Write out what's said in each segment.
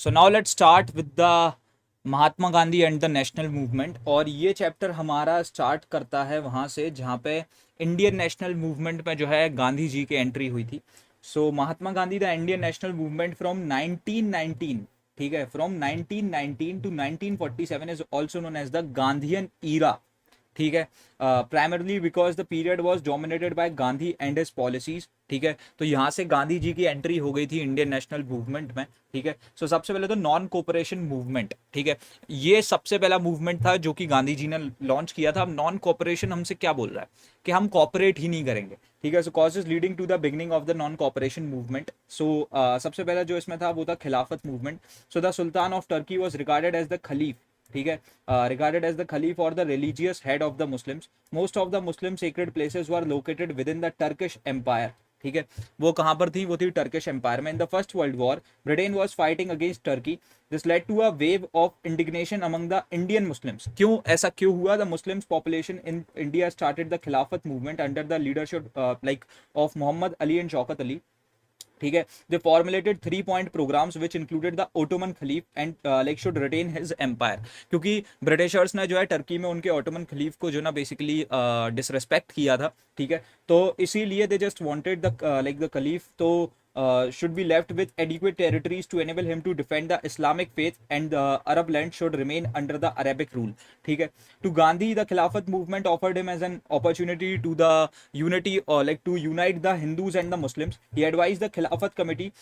So now let's start with the Mahatma Gandhi and the national movement. और ये chapter हमारा start करता है वहाँ से जहाँ पे इंडियन नेशनल मूवमेंट में जो है गांधी जी की एंट्री हुई थी। So Mahatma Gandhi the Indian national movement from 1919, ठीक है, from 1919 to 1947 is also known as the Gandhian era, ठीक है। Primarily because the period was dominated by Gandhi and his policies, ठीक है। तो यहाँ से गांधी जी की एंट्री हो गई थी इंडियन नेशनल मूवमेंट में, ठीक है। सो सबसे पहले तो नॉन कोऑपरेशन मूवमेंट, ठीक है, ये सबसे पहला मूवमेंट था जो कि गांधी जी ने लॉन्च किया था। अब नॉन कोऑपरेशन हमसे क्या बोल रहा है कि हम कॉपरेट ही नहीं करेंगे, ठीक है। So causes leading to the beginning of the non cooperation movement. So सबसे पहला जो इसमें था वो था Khilafat movement. So the sultan of Turkey was regarded as the caliph, ठीक है, regarded as the caliph or the religious head of the Muslims. Most of the Muslim sacred places were located within the Turkish Empire, ठीक है। वो कहाँ पर थी? वो थी टर्किश एम्पायर में। In the First World War Britain was fighting against Turkey. This led to a wave of indignation among the Indian Muslims. क्यों ऐसा क्यों हुआ? The Muslims population in India started the Khilafat movement under the leadership like of Mohammad Ali and Shaukat Ali, ठीक है। They formulated 3 point programs which included the Ottoman caliph and like should retain his empire. क्योंकि Britishers ने जो है टर्की में उनके Ottoman खलीफ को जो ना बेसिकली डिसरेस्पेक्ट किया था, ठीक है। तो इसीलिए they just wanted the like the caliph तो should be left with adequate territories to enable him to defend the Islamic faith, and the Arab land should remain under the Arabic rule, ठीक है। To Gandhi, the Khilafat movement offered him as an opportunity to the unity or like to unite the Hindus and the Muslims. He advised the Khilafat committee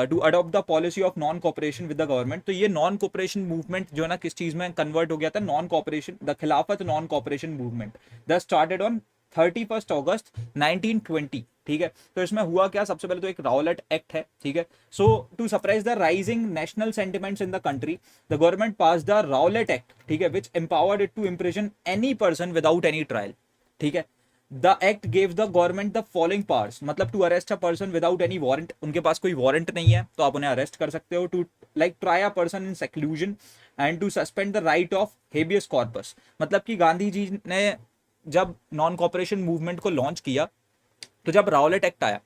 to adopt the policy of non-cooperation with the government. तो ये non-cooperation movement जो है ना किस चीज में convert हो गया था? non-cooperation, the Khilafat non-cooperation movement that started on 31st August 1920, ठीक है। तो इसमें हुआ क्या? सबसे पहले तो एक राउलेट एक्ट है, ठीक है। So to suppress the rising national sentiments in the country, the government pass the Rowlatt Act, ठीक है, which empowered it to imprison any person without any trial, ठीक है। The act gave the government the following powers, मतलब to arrest a person without any warrant, उनके पास कोई warrant नहीं है तो आप उन्हें अरेस्ट कर सकते हो। To like try a person in seclusion and to suspend the right of habeas corpus. मतलब कि गांधी जी ने जब नॉन कॉपरेशन मूवमेंट को लॉन्च किया तो जब राउलेट एक्ट आया,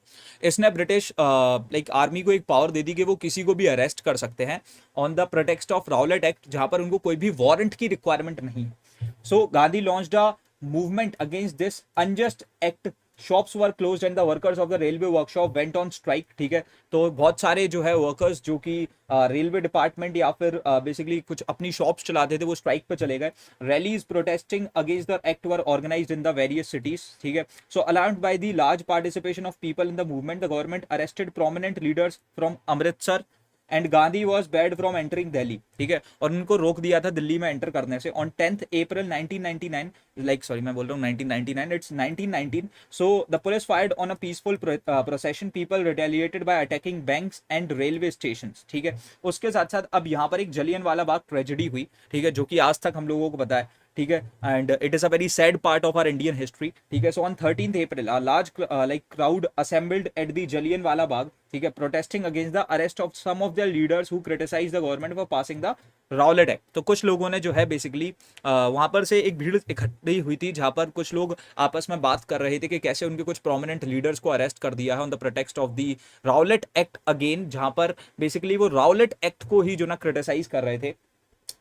इसने ब्रिटिश लाइक आर्मी को एक पावर दे दी कि वो किसी को भी अरेस्ट कर सकते हैं on the pretext of Rowlatt Act, जहां पर उनको कोई भी वारंट की रिक्वायरमेंट नहीं है। So Gandhi launched a movement against this unjust act. Shops were closed and the workers of the railway workshop went on strike, ठीक है। तो बहुत सारे जो है वर्कर्स जो कि रेलवे डिपार्टमेंट या फिर बेसिकली कुछ अपनी शॉप्स चलाते थे वो स्ट्राइक पे चले गए। Rallies protesting against the act were organized in the various cities, ठीक है। So alarmed by the large participation of people in the movement, the government arrested prominent leaders from Amritsar and Gandhi was barred from entering Delhi, ठीक है। और उनको रोक दिया था दिल्ली में एंटर करने से। On 10th April 1999, like sorry मैं बोल रहा हूँ 1999, it's 1919। So the police fired on a peaceful procession, people retaliated by attacking banks and railway station, ठीक है। उसके साथ साथ अब यहाँ पर एक जलियन वाला बाग ट्रेजेडी हुई, ठीक है, जो कि आज तक हम लोगों को पता है, ठीक है। And it is a very sad part of our Indian history, ठीक है। So on 13th April a large like crowd assembled at the Jallianwala Bagh, ठीक है, protesting against the arrest of some of their leaders who criticized the government for passing the Rowlatt act. तो कुछ लोगों ने जो है basically वहां पर से एक भीड़ इकट्ठी हुई थी जहां पर कुछ लोग आपस में बात कर रहे थे कि कैसे उनके कुछ प्रोमिनेंट लीडर्स को अरेस्ट कर दिया है on the pretext of the Rowlatt Act again, जहां पर बेसिकली वो राउलेट एक्ट को ही जो ना क्रिटिसाइज कर रहे थे।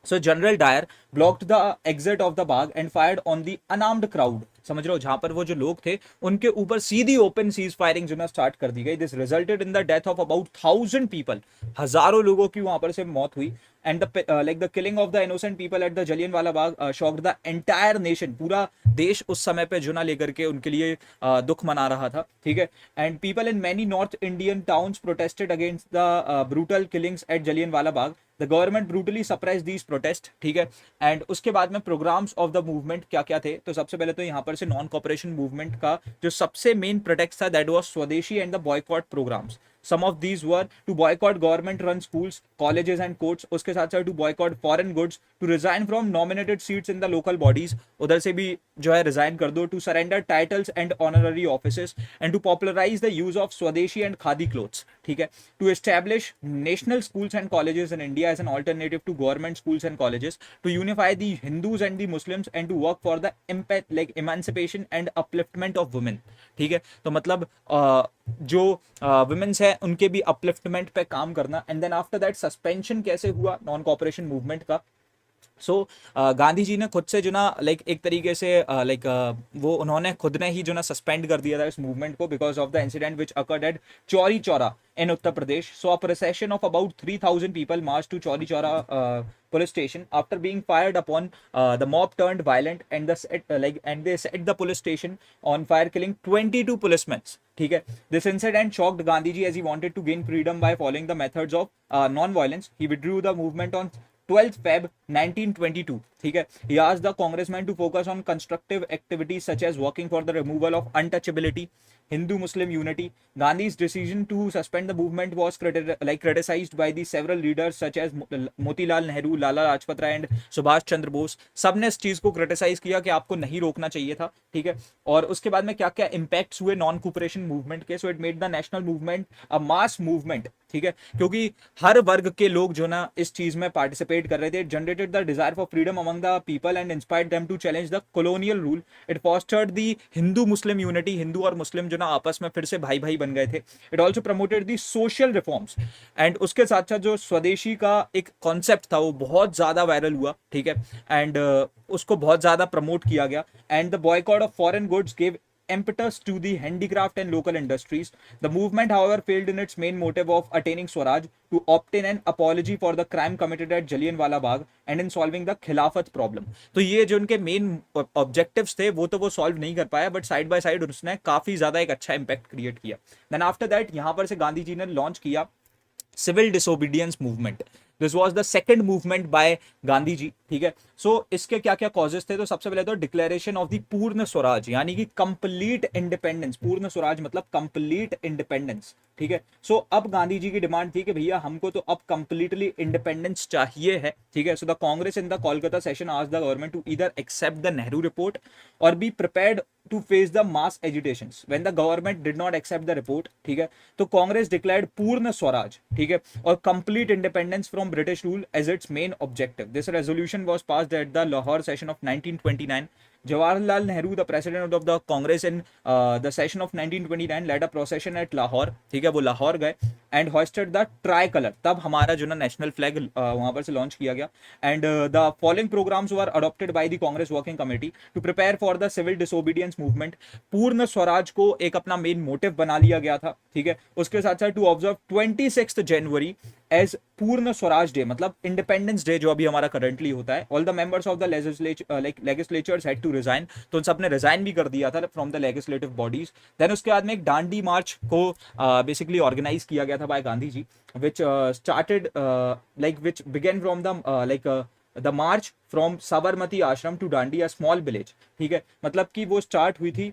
So General Dyer blocked the exit of the Bagh and fired on the unarmed crowd, समझ रहे हो, जहां पर वो जो लोग थे उनके ऊपर सीधी ओपन सीज फायरिंग जो ना स्टार्ट कर दी गई। This resulted in the death of about 1000 people, हजारों लोगों की वहां पर से मौत हुई। And the killing of the innocent people at the Jallianwala Bagh shocked the entire nation. पूरा देश उस समय पे जो ना लेकर के उनके लिए दुख मना रहा था, ठीक है। And people in many north Indian towns protested against the brutal killings at Jallianwala Bagh. The government brutally suppress these protest, ठीक है। एंड उसके बाद में प्रोग्राम्स ऑफ द मूवमेंट क्या क्या थे? तो सबसे पहले तो यहाँ पर से नॉन कॉपरेशन मूवमेंट का जो सबसे मेन प्रोटेक्ट था that was swadeshi and the boycott programmes. Some of these were to boycott government run schools, colleges and courts, उसके साथ साथ to boycott foreign goods, to resign from nominated seats in the local bodies, उधर से भी जो है resign कर दो, to surrender titles and honorary offices and to popularize the use of स्वदेशी and खादी clothes, ठीक है, to establish national schools and colleges in India as an alternative to government schools and colleges, to unify the Hindus and the Muslims and to work for the like emancipation and upliftment of women. ठीक है, तो मतलब जो women's है उनके भी upliftment पे काम करना। And then after that suspension कैसे हुआ नॉन कॉपरेशन मूवमेंट का। सो गांधी जी ने खुद से जो ना लाइक एक तरीके से वो उन्होंने खुद ने ही जो ना सस्पेंड कर दिया था इस मूवमेंट को because of the incident which occurred at Chauri Chaura in Uttar Pradesh. So a procession of about 3,000 people marched to Chauri Chaura police station. After being fired upon, the mob turned violent and they set the police station on fire, killing 22 policemen. ठीक है, this incident shocked Gandhi ji as he wanted to gain freedom by following the methods of non-violence. He withdrew the movement on 12th Feb 1922. ठीक है, he asked the congressmen to focus on constructive activities such as working for the removal of untouchability, Hindu-Muslim unity. Gandhi's decision to suspend the movement was criticized by the several leaders such as Motilal Nehru, Lala Lajpat Rai and Subhash Chandra Bose. सबने इस चीज को criticise किया कि आपको नहीं रोकना चाहिए था। ठीक है, और उसके बाद में क्या क्या इम्पैक्ट्स हुए नॉन कोऑपरेशन मूवमेंट के। So it made the national movement a mass movement. ठीक है, क्योंकि हर वर्ग के लोग जो ना इस चीज में पार्टिसिपेट कर रहे थे। It generated the desire for freedom among the people and inspired them to challenge the colonial rule. It fostered the Hindu Muslim unity, Hindu और मुस्लिम जो ना आपस में फिर से भाई भाई बन गए थे। It also promoted the social reforms and उसके साथ साथ जो स्वदेशी का एक कॉन्सेप्ट था वो बहुत ज्यादा वायरल हुआ। ठीक है, एंड उसको बहुत ज्यादा प्रमोट किया गया। And the boycott of foreign goods gave impetus to the handicraft and local industries. The movement, however, failed in its main motive of attaining Swaraj, to obtain an apology for the crime committed at Jallianwala Bagh and in solving the खिलाफत problem. तो ये जो उनके main objectives थे वो तो वो solve नहीं कर पाया, बट साइड बाय साइड उसने काफी ज्यादा एक अच्छा इंपैक्ट क्रिएट किया। देन आफ्टर दैट यहाँ पर से गांधी जी ने लॉन्च किया civil disobedience movement. This was the second movement by Gandhi ji. ठीक है, सो इसके क्या क्या कॉजेस थे। तो सबसे पहले तो डिक्लेरेशन ऑफ द पूर्ण स्वराज, यानी कि कंप्लीट इंडिपेंडेंस। पूर्ण स्वराज मतलब कंप्लीट इंडिपेंडेंस। ठीक है, सो अब गांधी जी की डिमांड थी कि भैया हमको तो अब कंप्लीटली इंडिपेंडेंस चाहिए है। ठीक है, so the Congress in the Kolkata session asked the government to either accept the Nehru report और be prepared to face the mass agitations. When the government did not accept the report, ठीक है, तो कांग्रेस declared पूर्ण स्वराज, ठीक है, और complete independence from British rule as its main objective. This resolution was passed at the Lahore session of 1929. Jawaharlal Nehru, the president of the Congress in the session of 1929, led a procession at Lahore. ठीक है, वो लाहौर गए and hoisted the tricolor. तब हमारा जो ना national flag वहां पर से लॉन्च किया गया। And the following programmes were adopted by the Congress working committee to prepare for the civil disobedience movement. Purna Swaraj को एक अपना मेन मोटिव बना लिया गया था। ठीक है, उसके साथ साथ to observe 26 January as Purna Swaraj day, मतलब इंडिपेंडेंस डे जो अभी हमारा करंटली होता है। All the members of the legislatures had to resign, तो उन सब ने रिजाइन भी कर दिया था from the legislative bodies. Then उसके बाद में एक डांडी मार्च को बेसिकली ऑर्गेनाइज किया गया था by Gandhi ji, which started which began from the march from Sabarmati Ashram to Dandi, a small village. ठीक है, मतलब कि वो स्टार्ट हुई थी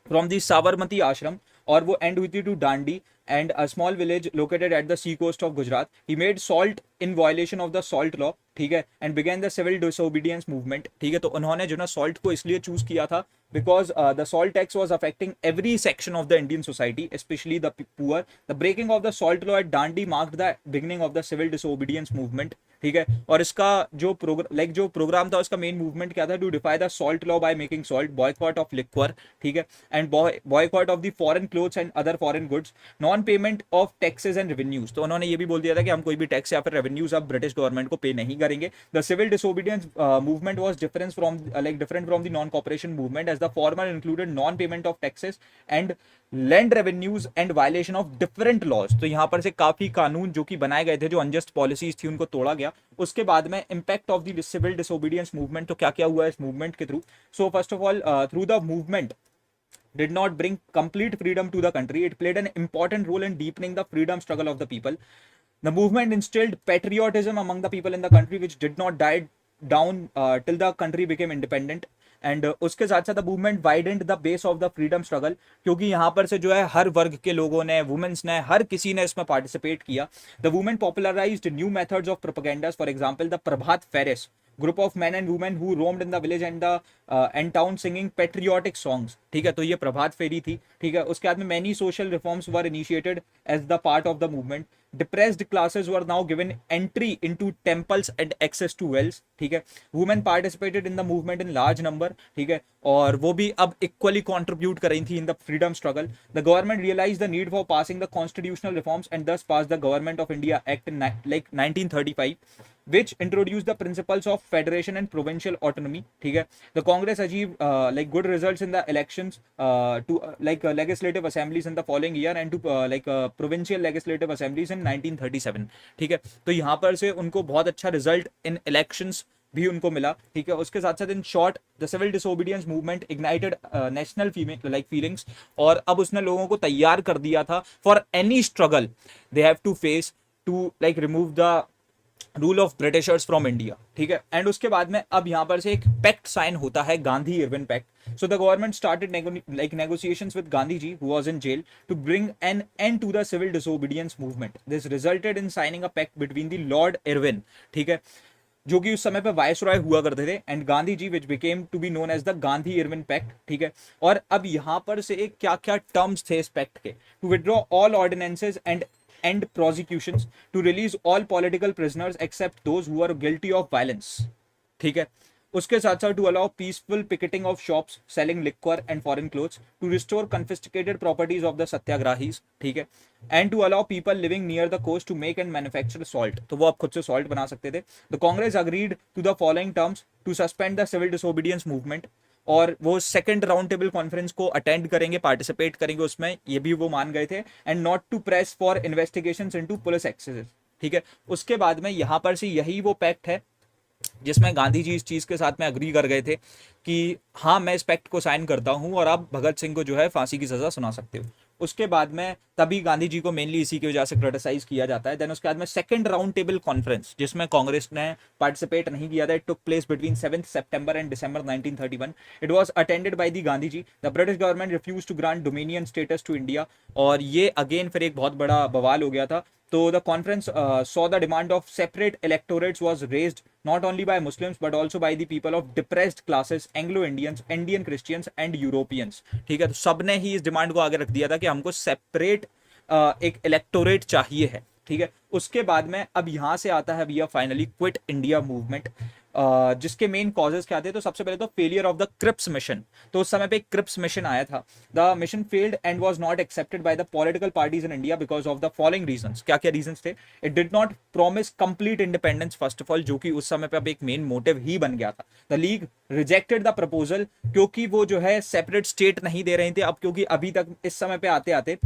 फ्रॉम दी साबरमती आश्रम और वो एंड हुई थी to Dandi and a small village located at the sea coast of Gujarat. He made salt in violation of the salt law. ठीक है, and began the civil disobedience movement. ठीक है, तो उन्होंने जो ना सॉल्ट को इसलिए चूज किया था because the salt tax was affecting every section of the Indian society, specially the poor. The breaking of the salt law at Dandi marked the beginning of the civil disobedience movement. ठीक है, और इसका जो programme था उसका main movement क्या था, to defy the salt law by making salt, boycott of liquor. ठीक है, and boycott of the foreign clothes and other foreign goods, non payment of taxes and revenues. तो उन्होंने ये भी बोल दिया था कि हम कोई भी टैक्स या फिर रेवेन्यूज अब ब्रिटिश गवर्नमेंट को पे नहीं करेंगे। The civil disobedience movement was different from the non cooperation movement as the former included non payment of taxes and land revenues and violation of different laws. तो यहाँ पर से काफी कानून जो कि बनाए गए थे, जो अनजस्ट पॉलिसीज थी, उनको तोड़ा गया। उसके बाद में impact of the civil disobedience movement, तो क्या क्या हुआ इस मूवमेंट के through. So first of all, through the movement did not bring complete freedom to the country. It played an important role in deepening the freedom struggle of the people. The movement instilled patriotism among the people in the country, which did not die down till the country became independent. And उसके साथ साथ the movement widened the base of the freedom struggle, क्योंकि यहाँ पर से जो है हर वर्ग के लोगों ने, वुमेन्स ने, हर किसी ने इसमें पार्टिसिपेट किया. The women popularised new methods of propaganda, for example the Prabhat pheris, group of man and women who roamed in the village and the and town singing patriotic songs. ठीक है, तो ये प्रभात फेरी थी. ठीक है, उसके बाद में many social reforms were initiated as the part of the movement. Depressed classes were now given entry into temples and access to wells. ठीक है, women participated in the movement in large number. ठीक है, और वो भी अब equally contribute कर रही थी in the freedom struggle. The government realized the need for passing the constitutional reforms and thus passed the Government of India Act in 1935, which introduced the principles of federation and provincial autonomy. ठीक है, the Congress achieved like good results in the elections to legislative assemblies in the following year and to provincial legislative assemblies in 1937. ठीक है, तो यहाँ पर से उनको बहुत अच्छा रिजल्ट इन इलेक्शंस भी उनको मिला. ठीक है, उसके साथ साथ in short the civil disobedience movement ignited national feelings, और अब उसने लोगों को तैयार कर दिया था for any struggle they have to face to like remove the rule of Britishers from India. ठीक है, एंड उसके बाद में अब यहाँ पर से एक पैक्ट साइन होता है, Gandhi Irwin pact. So the government started negotiations with Gandhi ji, who was in jail, to bring an end to the civil disobedience movement. This resulted in signing a pact between the Lord Irwin, ठीक है, जो कि उस समय पे viceroy हुआ करते थे, and Gandhi ji, which became to be known as the Gandhi Irwin pact. ठीक है, और अब यहाँ पर से क्या क्या टर्म्स थे इस पैक्ट के. To withdraw all ordinances and end prosecutions, to release all political prisoners except those who are guilty of violence. ठीक है, उसके साथ साथ to allow peaceful picketing of shops selling liquor and foreign clothes, to restore confiscated properties of the satyagrahis. ठीक है, and to allow people living near the coast to make and manufacture salt. तो वो आप खुद से salt बना सकते थे. The Congress agreed to the following terms: to suspend the civil disobedience movement, और वो सेकंड राउंड टेबल कॉन्फ्रेंस को अटेंड करेंगे, पार्टिसिपेट करेंगे उसमें, ये भी वो मान गए थे. And not to press for investigations into police excess. ठीक है, उसके बाद में यहाँ पर से यही वो पैक्ट है जिसमें गांधी जी इस चीज के साथ में अग्री कर गए थे कि हाँ मैं इस पैक्ट को साइन करता हूँ और आप भगत सिंह को जो है फांसी की सजा सुना सकते हो. उसके बाद में तभी गांधी जी को मेनली इसी की वजह से क्रिटिसाइज किया जाता है. देन उसके बाद में सेकंड राउंड टेबल कॉन्फ्रेंस, जिसमें कांग्रेस ने पार्टिसिपेट नहीं किया था, it took place between 7 September and December 1931. It was attended by the Gandhi ji. The British government refuse to grant dominion status to India, और ये अगेन फिर एक बहुत बड़ा बवाल हो गया था. तो the conference saw the demand of separate electorates was raised not only by Muslims but also by the people of depressed classes, Anglo-Indians, Indian Christians and Europeans. ठीक है, तो सबने ही इस डिमांड को आगे रख दिया था कि हमको सेपरेट एक इलेक्टोरेट चाहिए है. ठीक है, उसके बाद में अब यहाँ से आता है भैया फाइनली क्विट इंडिया मूवमेंट, जिसके मेन कॉजेज क्या थे. तो सबसे पहले तो failure of the Cripps mission. तो उस समय पे एक क्रिप्स मिशन आया था. The mission failed and was not accepted by the political parties in India because of the following reasons. क्या क्या रीजंस थे. It did not promise complete independence first of all, जो कि उस समय पे अब एक मेन मोटिव ही बन गया था. The league rejected the proposal, क्योंकि वो जो है सेपरेट स्टेट नहीं दे रहे थे अब, क्योंकि अभी तक इस समय पे आते आते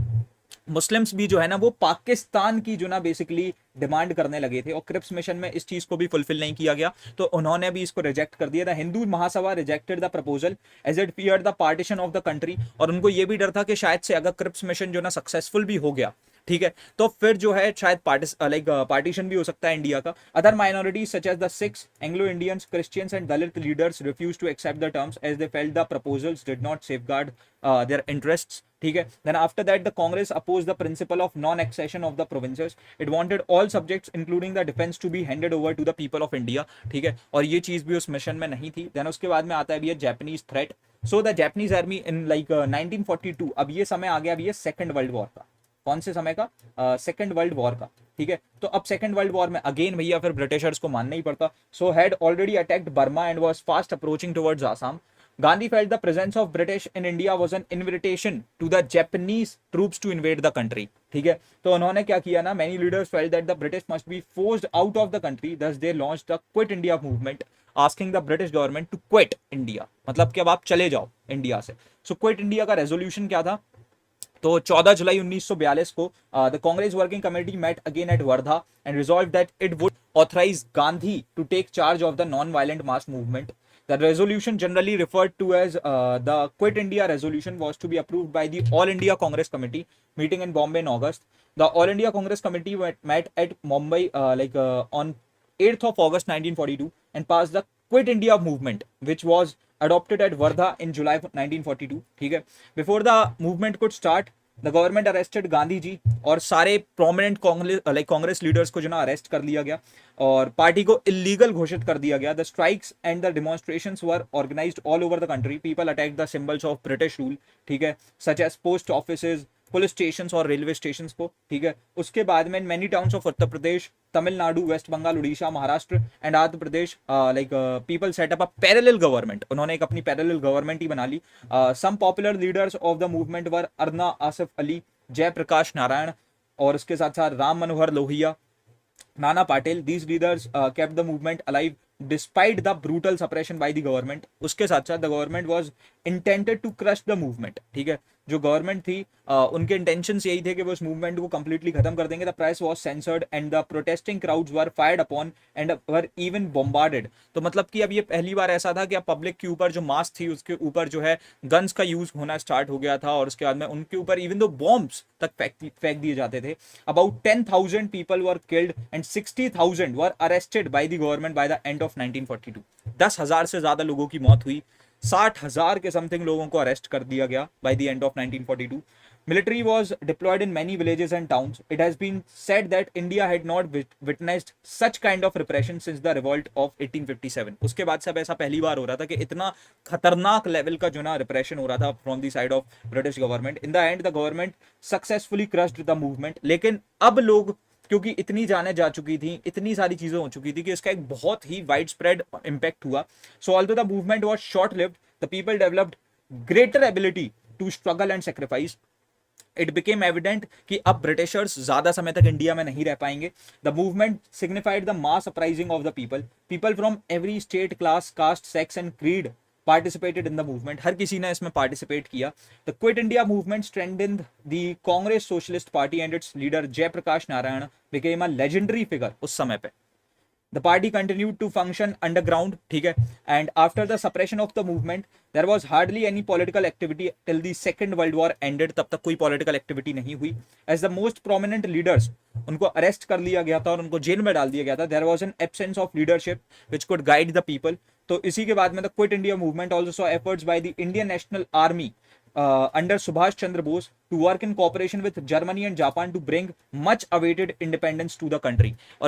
मुस्लिम्स भी जो है ना वो पाकिस्तान की जो ना बेसिकली डिमांड करने लगे थे, और क्रिप्स मिशन में इस चीज को भी फुलफिल नहीं किया गया, तो उन्होंने भी इसको रिजेक्ट कर दिया था. Hindu Mahasabha rejected the proposal as it feared the partition of the country, और उनको ये भी डर था कि शायद से अगर क्रिप्स मिशन जो ना सक्सेसफुल भी हो गया, ठीक है, तो फिर जो है शायद पार्टीशन भी हो सकता है इंडिया का. Other minorities such as the Sikhs, Anglo Indians, Christians and Dalit leaders refuse to accept the terms as they felt the proposals did not safeguard their interests. ठीक है, then after that the Congress oppose the principle of non accession of the provinces. It wanted all subjects including the defence to be handed over to the people of India. ठीक है, और ये चीज भी उस mission में नहीं थी. देन उसके बाद में आता है भैया Japanese threat. So the Japanese army इन 1942, अब ये समय आ गया भैया सेकंड वर्ल्ड वॉर का. कौन से समय का. सेकंड वर्ल्ड वॉर का. ठीक है, तो अब सेकंड वर्ल्ड वॉर में अगेन भैया फिर ब्रिटिशर्स को मानना ही पड़ता. So had already attacked Burma and was fast approaching towards Assam. Gandhi felt the presence of British in India was an invitation to the Japanese troops to invade the country. ठीक है, तो उन्होंने क्या किया ना, many leaders felt that the British must be forced out of the country. Thus they launched the Quit India movement, asking the British government to quit India. मतलब कि अब आप चले जाओ इंडिया से. So Quit India का resolution क्या था. तो 14 जुलाई 1942 को the Congress working committee met again at Wardha and resolve that it would authorise Gandhi to take charge of the non violent mass movement. The resolution, generally referred to as the Quit India resolution, was to be approved by the All India Congress Committee meeting in Bombay in August. The All India Congress Committee met at Mumbai on 8th of August 1942 and passed the Quit India movement, which was adopted at Wardha in July 1942. ठीक है, before the movement could start, the government arrested Gandhi ji और सारे prominent Congress leaders को जो ना arrest कर लिया गया और पार्टी को इलीगल घोषित कर दिया गया. The strikes and the demonstrations were organized all over the country. People attack the symbols of British rule. ठीक है, such as post offices, police station और रेलवे स्टेशन को. ठीक है, उसके बाद में many towns of Uttar Pradesh, Tamil Nadu, West Bengal, Orissa, Maharashtra and Andhra Pradesh, people set up a parallel government. उन्होंने एक अपनी पैरेलल गवर्नमेंट ही बना ली. Some popular leaders of the movement were Aruna Asaf Ali, Jayaprakash Narayan और उसके साथ साथ Ram Manohar Lohia, Nana Patil. These leaders kept the movement alive despite the brutal suppression by the government. उसके साथ साथ the government was intended to crush the movement. ठीक है, जो गवर्नमेंट थी उनके इंटेंशंस यही थे कि वो इस मूवमेंट को कंप्लीटली खत्म कर देंगे. The press was censored and the protesting crowds were fired upon and were even bombarded. तो मतलब कि अब ये पहली बार ऐसा था कि अब पब्लिक के ऊपर जो मास थी उसके ऊपर जो है गन्स का यूज होना स्टार्ट हो गया था और उसके बाद में उनके ऊपर इवन दो बॉम्ब्स तक फेंक दिए जाते थे. About 10,000 people were killed and 60,000 were arrested bye the government by the end of 1942. 10,000 से ज्यादा लोगों की मौत हुई. 60,000 के समथिंग लोगों को अरेस्ट कर दिया गया by the end of 1942. Military was deployed in many villages and towns. It has been said that India had not witnessed such kind of repression since the revolt of 1857. उसके बाद से अब ऐसा पहली बार हो रहा था कि इतना खतरनाक लेवल का जो ना रिप्रेशन हो रहा था from the side of British government. In the end the government successfully crushed the movement. लेकिन अब लोग क्योंकि इतनी जाने जा चुकी थी, इतनी सारी चीजें हो चुकी थी कि इसका एक बहुत ही वाइड स्प्रेड इम्पैक्ट हुआ. So although the movement was short lived, the people developed greater ability to struggle and sacrifice. It became evident कि अब ब्रिटिशर्स ज्यादा समय तक इंडिया में नहीं रह पाएंगे. The movement signified the mass uprising of the people. People from every state, class, caste, sex and creed participated in the movement. हर किसी ने इसमें पार्टिसिपेट किया. The Quit India movement strengthened the Congress Socialist Party and its leader Jayaprakash Narayan became a legendary figure उस समय पे. The party continued to function underground. ठीक है, and after the suppression of the movement there was hardly any political activity till the Second World War ended. तब तक कोई political activity नहीं हुई. As the most prominent leaders उनको arrest कर लिया गया था और उनको जेल में डाल दिया गया था. There was an absence of leadership which could guide the people. तो इसी के बाद में the quit India movement also saw efforts by the Indian national army under Subhash Chandra Bose to work in cooperation with Germany and Japan to bring much awaited independence to the country. और